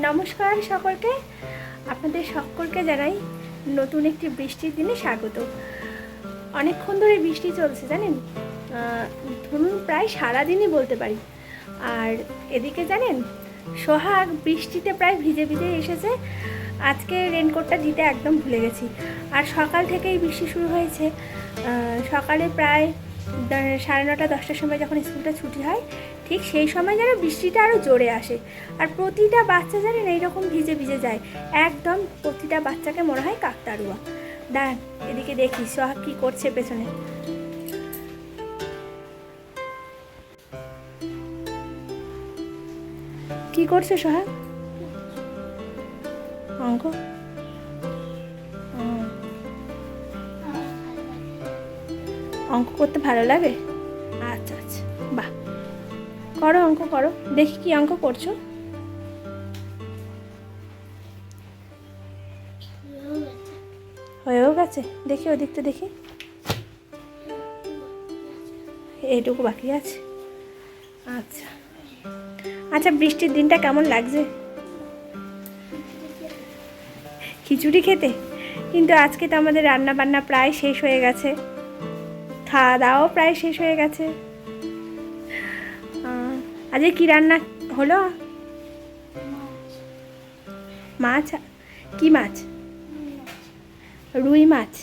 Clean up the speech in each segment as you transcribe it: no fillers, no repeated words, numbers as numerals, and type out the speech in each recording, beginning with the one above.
নমস্কার সকলকে, আপনাদের সকলকে জানাই নতুন একটি বৃষ্টির দিনে স্বাগত। অনেকক্ষণ ধরে বৃষ্টি চলছে জানেন, ধরুন প্রায় সারাদিনই বলতে পারি। আর এদিকে জানেন সোহাগ বৃষ্টিতে প্রায় ভিজে ভিজে এসেছে। আজকে রেনকোটটা দিতে একদম ভুলে গেছি। আর সকাল থেকেই বৃষ্টি শুরু হয়েছে। সকালে প্রায় 9:30 10টার সময় যখন স্কুলটা ছুটি হয়, ঠিক সেই সময় যেন বৃষ্টিটা আরও জোরে আসে। আর প্রতিটা বাচ্চা জানেন এইরকম ভিজে ভিজে যায়, একদম প্রতিটা বাচ্চাকে মনে হয় কাকতাড়ুয়া। দাঁড়ান এদিকে দেখি সোহাগ কী করছে পেছনে। কি করছে সোহাগ? অঙ্ক? অঙ্ক করতে ভালো লাগে? আচ্ছা আচ্ছা, বাহ, করো অঙ্ক করো, দেখি কি অঙ্ক করছো। হয়েও গেছে, দেখি ওদিকটা দেখি, এইটুকু বাকি আছে। আচ্ছা আচ্ছা, বৃষ্টির দিনটা কেমন লাগছে? খিচুড়ি খেতে? কিন্তু আজকে তো আমাদের রান্না বান্না প্রায় শেষ হয়ে গেছে, খাওয়া দাওয়াও প্রায় শেষ হয়ে গেছে। আজকে কি রান্না হলো? মাছ? কি মাছ? রুই মাছ।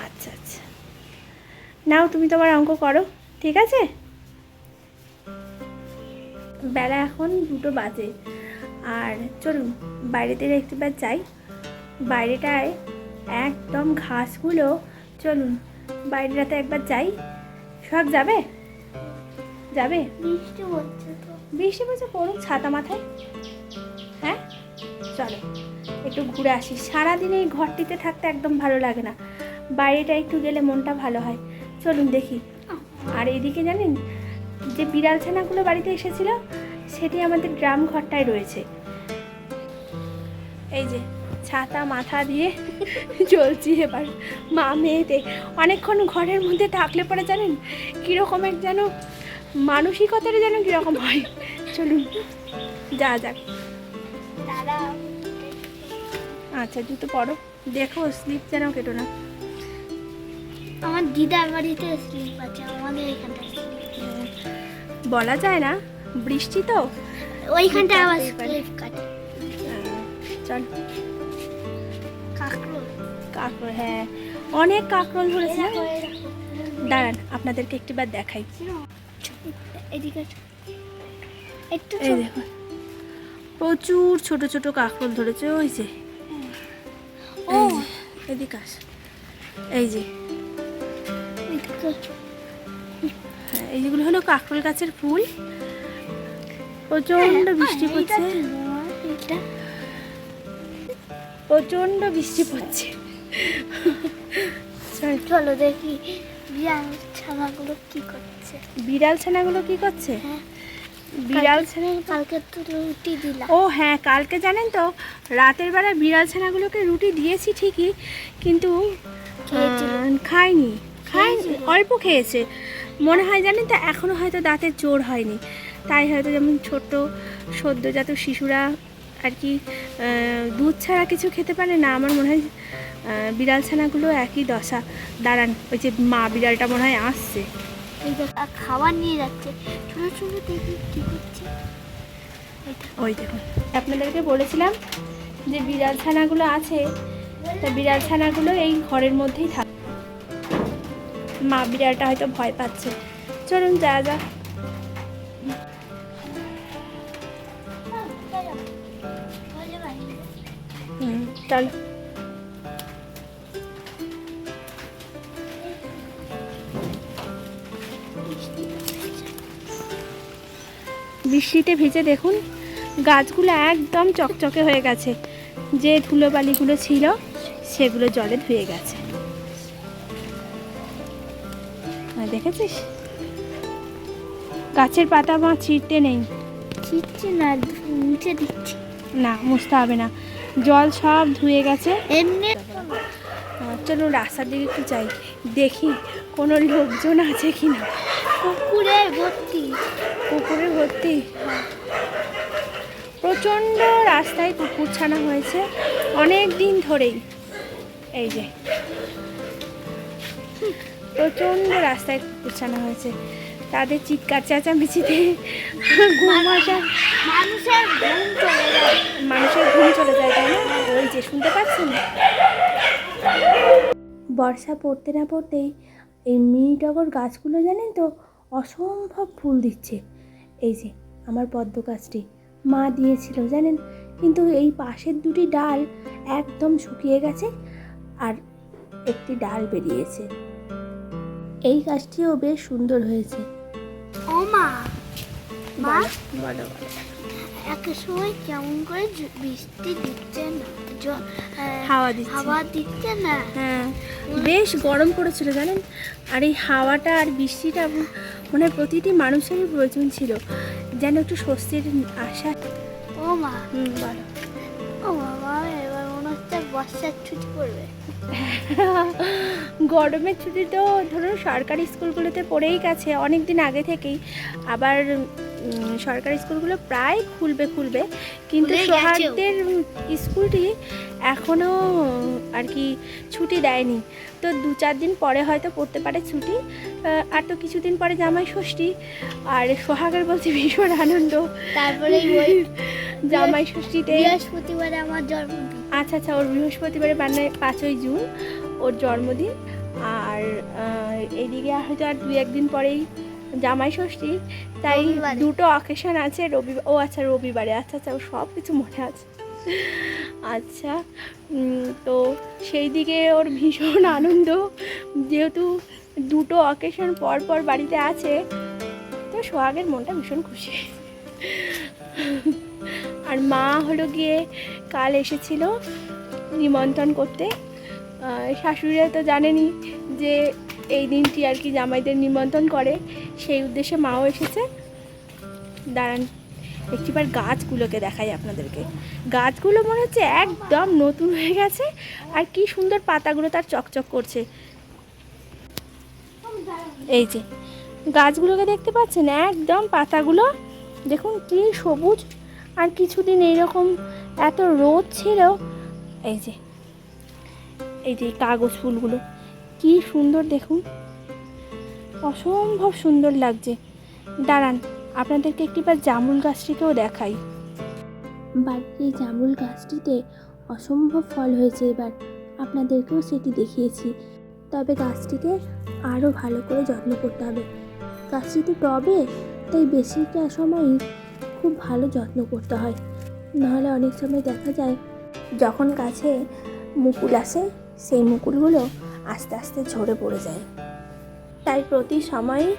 আচ্ছা আচ্ছা, নাও তুমি তোমার অঙ্ক করো, ঠিক আছে? বেলা এখন 2টো বাজে। আর চলুন বাইরেতে একটিবার যাই। বাইরেটায় একদম ঘাসগুলো, চলুন বাইরেটাতে একবার যাই। সব যাবে? যাবে? বৃষ্টি হচ্ছে তো। বৃষ্টি পড়ছে, পড়ুক ছাতা মাথায়। হ্যাঁ চলো একটু ঘুরে আসি। সারাদিন এই ঘরটিতে থাকতে একদম ভালো লাগে না, বাইরেটা একটু গেলে মনটা ভালো হয়। চলুন দেখি। আর এইদিকে জানেন যে বিড়াল ছানাগুলো বাড়িতে এসেছিল, সেটি আমাদের গ্রাম ঘরটায় রয়েছে। এই যে ছাতা মাথা দিয়ে চলছি এবার মা মেয়েতে। অনেকক্ষণ ঘরের মধ্যে থাকলে পরে জানেন কীরকম এক যেন মানসিকতাটা যেন কীরকম হয়। চলুন যা যাক। আচ্ছা জুতো পরো, দেখো স্লিপ যেন কেটো না। আমার দিদার বাড়িতে স্লিপ আছে, আমাদের এখানটা বলা যায় না, বৃষ্টি তো ওইখানটা আবার স্লিপ কাটে। চল। কাকরোল? কাকরোল, হ্যাঁ অনেক কাকরোল ধরেছে। দাঁড়ান আপনাদেরকে একটিবার দেখাই। এদিকে একটু এই দেখো প্রচুর ছোট ছোট কাকরোল ধরেছে। ওই যে ও এদিকে আস, এই যে এই যেগুলো হলো কাকরোল গাছের ফুল। প্রচন্ড বৃষ্টি পড়ছে, প্রচন্ড বৃষ্টি পড়ছে। চলো দেখি বিড়াল ছানাগুলো কি করছে। বিড়াল ছানাগুলো কি করছে? বিড়াল ছানা কালকে তো রুটি দিলাম। ও হ্যাঁ, কালকে জানেন তো রাতের বেলা বিড়াল ছানাগুলোকে রুটি দিয়েছি ঠিকই, কিন্তু খায়নি, অল্প খেয়েছে মনে হয়। জানেন তো এখনও হয়তো দাঁতের জোর হয়নি, তাই হয়তো যেমন ছোট্ট সদ্যজাত শিশুরা আর কি দুধ ছাড়া কিছু খেতে পারে না, আমার মনে হয় বিড়াল ছানাগুলো একই দশা। দাঁড়ান ওই যে মা বিড়ালটা মনে হয় আসছে, খাবার নিয়ে যাচ্ছে। ছোটো ছোটো দেখি কি করছে। ওই দেখুন আপনাদেরকে বলেছিলাম যে বিড়াল ছানাগুলো আছে, তা বিড়াল ছানাগুলো এই ঘরের মধ্যেই থাকে। মা বিড়ালটা হয়তো ভয় পাচ্ছে। চলুন যা যাক। চল। বৃষ্টিতে ভিজে দেখুন গাছগুলো একদম চকচকে হয়ে গেছে, যে ধুলোবালিগুলো ছিল সেগুলো জলে ধুয়ে গেছে। দেখেছিস গাছের পাতা মা ছিঁড়তে নেই। ছিটছে না, মুছে দিচ্ছি। না মুছতে হবে না, জল সব ধুয়ে গেছে। এমনি চলো রাস্তার দিকে একটু যাই, দেখি কোনো লোকজন আছে কি না। পুকুরে ভর্তি, পুকুরে ভর্তি, প্রচণ্ড রাস্তায় কুকুর ছানা হয়েছে অনেক দিন ধরেই। এই যে প্রচণ্ড রাস্তায় কুকুর ছানা হয়েছে, তাদের চিৎকার চেঁচামেচিতে ঘুম আসা, মানুষের ঘুম চলে যায়, তাই না? ওই যে শুনতে পাচ্ছেন। বর্ষা পড়তে না পড়তেই এই মিনি টগর গাছগুলো জানেন তো অসম্ভব ফুল দিচ্ছে। এই যে আমার পদ্ম গাছটি মা দিয়েছিল জানেন, কিন্তু এই পাশের দুটি ডাল একদম শুকিয়ে গেছে আর একটি ডাল বেরিয়েছে। এই গাছটিও বেশ সুন্দর হয়েছে। ও মা, মা বলো। এক সময় কেমন করে বৃষ্টি দিচ্ছে না, হাওয়া দিচ্ছে না। হ্যাঁ, বেশ গরম পড়েছিল জানেন। আর এই হাওয়াটা আর বৃষ্টিটা মনে হয় প্রতিটি মানুষেরই প্রয়োজন ছিল, যেন একটু স্বস্তির আশা। ও মা, বলো। ও বাবা, এবার মনে হচ্ছে বর্ষার ছুটি পড়বে। গরমের ছুটি তো ধরুন সরকারি স্কুলগুলোতে পড়েই গেছে অনেক দিন আগে থেকেই। আবার সরকারি স্কুলগুলো প্রায় খুলবে, কিন্তু সোহাগদের স্কুলটি এখনও আর কি ছুটি দেয়নি। তো 2-4 দিন পরে হয়তো পড়তে পারে ছুটি। আর তো কিছুদিন পরে জামাই ষষ্ঠী, আর সোহাগের বলছে ভীষণ আনন্দ। তারপরে জামাই ষষ্ঠীতে বৃহস্পতিবারে আমার জন্মদিন। আচ্ছা, ওর বৃহস্পতিবারে 5ই জুন ওর জন্মদিন। আর এইদিকে হয়তো আর 2-1 দিন পরেই জামাই ষষ্ঠী, তাই দুটো অকেশন আছে। রবিবারে। আচ্ছা, ও সব কিছু মনে আছে। আচ্ছা, তো সেই দিকে ওর ভীষণ আনন্দ, যেহেতু দুটো অকেশন পর বাড়িতে আছে, তো সোহাগের মনটা ভীষণ খুশি। আর মা হলো গিয়ে কাল এসেছিল নিমন্ত্রণ করতে। শাশুড়িরা তো জানেনই যে এই দিনটি আর কি জামাইদের নিমন্ত্রণ করে, সেই উদ্দেশ্যে মাও এসেছে। দাঁড়ান একটিবার গাছগুলোকে দেখাই আপনাদেরকে। গাছগুলো মনে হচ্ছে একদম নতুন হয়ে গেছে, আর কি সুন্দর পাতাগুলো তার চকচক করছে। এই যে গাছগুলোকে দেখতে পাচ্ছেন, একদম পাতাগুলো দেখুন কি সবুজ। আর কিছুদিন এইরকম এত রোদ ছিল। এই যে কাগজ ফুলগুলো কি সুন্দর দেখুন, অসম্ভব সুন্দর লাগছে। দাঁড়ান আপনাদেরকে একটিবার জামরুল গাছটিকেও দেখাই। বাড়ির এই জামরুল গাছটিতে অসম্ভব ফল হয়েছে এবার, আপনাদেরকেও সেটি দেখিয়েছি। তবে গাছটিকে আরও ভালো করে যত্ন করতে হবে। গাছটি তো টবে, তাই বেশিটা সময়ই খুব ভালো যত্ন করতে হয়, নাহলে অনেক সময় দেখা যায় যখন গাছে মুকুল আসে সেই মুকুলগুলো আস্তে আস্তে ঝরে পড়ে যায়। তাই প্রতি সময়ই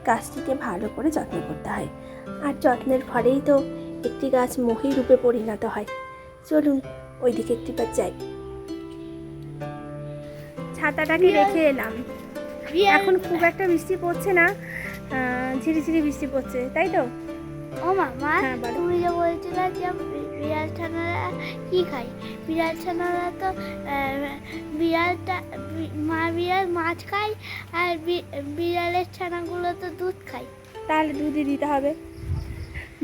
গাছটিকে ভালো করে যত্ন করতে হয়, আর যত্নের ফলেই তো একটি গাছ মহী রূপে পরিণত হয়। চলুন ওইদিকে একটিবার যাই। ছাতাটাকে রেখে এলাম। এখন খুব একটা বৃষ্টি পড়ছে না, ঝিরিঝিরি বৃষ্টি পড়ছে, তাই তো? ও মামা, তুমি যে বলছিলে যে বিড়াল ছানারা কি খায়, বিড়াল ছানারা তো বিড়াল মাছ খায়, আর বিড়ালের ছানাগুলো তো দুধ খায়। তাহলে দুধই দিতে হবে।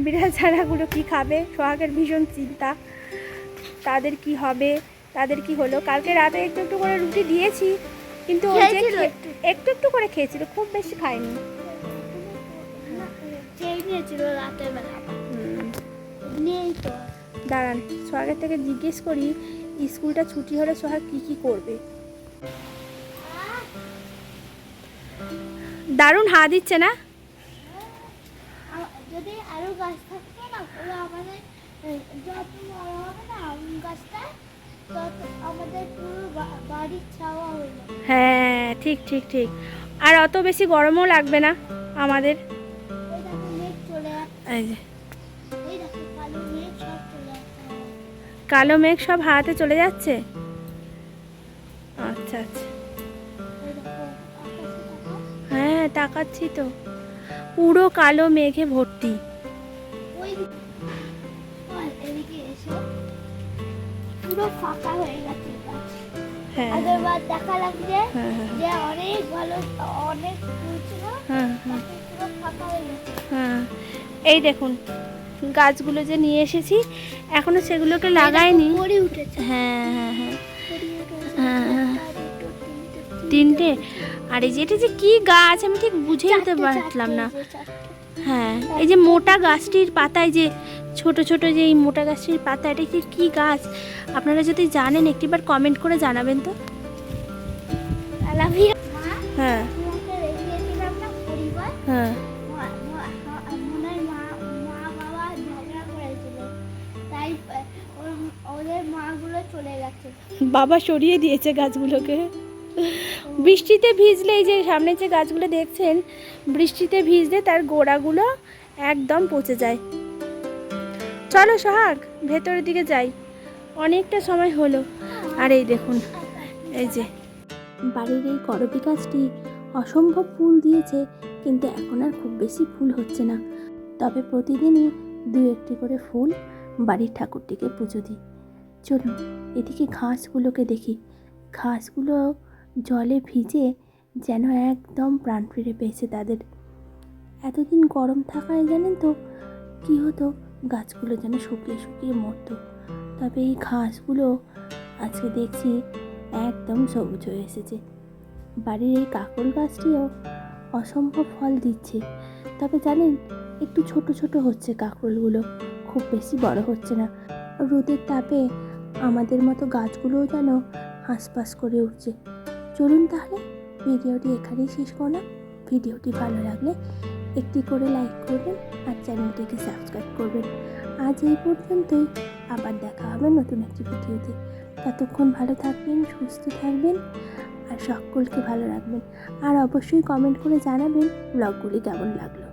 বিড়াল ছানাগুলো কি খাবে? সোহাগের ভীষণ চিন্তা, তাদের কি হবে, তাদের কি হলো। কালকে রাতে একটু করে রুটি দিয়েছি, কিন্তু একটু করে খেয়েছিল, খুব বেশি খায়নি। রাতের বেলা নেই তো। দাঁড়ান সোহাগের থেকে জিজ্ঞেস করি, স্কুলটা ছুটি হলে সোহাগ কি করবে। দারুণ হা দিচ্ছে না? যদি আরো গাছ থাকতো না, আমাদের যত বড় হবে না গাছটা, তত আমাদের পুরো বাড়ির ছাওয়া হয়ে যাবে। হ্যাঁ ঠিক, আর অত বেশি গরমও লাগবে না আমাদের। কালো মেঘ সব হাতে চলে যাচ্ছে। আচ্ছা, হ্যাঁ তাকাচ্ছি তো, পুরো কালো মেঘে ভর্তি। পুরো ফাঁকা হয়ে গেছে। হ্যাঁ, আগেরবার দেখা লাগছে যে অনেক ভালো, অনেক ফুল ছিল, পুরো ফাঁকা হয়ে গেছে। হ্যাঁ, এই দেখুন গাছগুলো যে নিয়ে এসেছি এখনো সেগুলোকে লাগাইনি। পরে উঠেছে। হ্যাঁ হ্যাঁ হ্যাঁ পরে উঠেছে। হ্যাঁ, হ্যাঁ। একটা, দুটো, তিনটে। আর এই যে এটা যে কি গাছ আমি ঠিক বুঝে উঠতে চারটে, পারলাম না। চারটে। হ্যাঁ এই যে মোটা গাছটির পাতায় যে ছোট ছোট যে এই মোটা গাছটির পাতা, এটা কি গাছ আপনারা যদি জানেন একটিবার কমেন্ট করে জানাবেন তো। I love you. মা, হ্যাঁ তোমাকে রেখেছিলাম না পরিবার? হ্যাঁ মনে হয় মা বাবা ঝগড়া করেছিল, তাই ওদের মাগুলো চলে গেছে। বাবা সরিয়ে দিয়েছে গাছগুলোকে। বৃষ্টিতে ভিজলে এই যে সামনে যে গাছগুলো দেখছেন, বৃষ্টিতে ভিজলে তার গোড়াগুলো একদম পচে যায়। চলো সোহাগ ভেতরের দিকে যাই, অনেকটা সময় হলো। আর এই দেখুন এই যে বাড়ির এই করবী গাছটি অসম্ভব ফুল দিয়েছে, কিন্তু এখন আর খুব বেশি ফুল হচ্ছে না। তবে প্রতিদিনই দু একটি করে ফুল বাড়ির ঠাকুরটিকে পুজো দিই। চলুন এদিকে ঘাসগুলোকে দেখি। ঘাসগুলো জলে ভিজে যেন একদম প্রাণ ফিরে পেয়েছে তাদের। এতদিন গরম থাকায় জানেন তো কী হতো, গাছগুলো যেন শুকিয়ে শুকিয়ে মরতো। তবে এই ঘাসগুলো আজকে দেখছি একদম সবুজ হয়ে এসেছে। বাড়ির এই কাকড় গাছটিও অসম্ভব ফল দিচ্ছে। তবে জানেন একটু ছোট ছোট হচ্ছে কাকরোলগুলো, খুব বেশি বড় হচ্ছে না। রোদের তাপে আমাদের মতো গাছগুলোও যেন হাঁসফাঁস করে উঠছে। চলুন তাহলে ভিডিওটি এখানেই শেষ করলাম। ভিডিওটি ভালো লাগলে একটি করে লাইক করবেন আর চ্যানেলটিকে সাবস্ক্রাইব করবেন। আজ এই পর্যন্তই, আবার দেখা হবে নতুন একটি ভিডিওতে। ততক্ষণ ভালো থাকবেন, সুস্থ থাকবেন আর সকলকে ভালো রাখবেন। আর অবশ্যই কমেন্ট করে জানাবেন ব্লগগুলি কেমন লাগলো।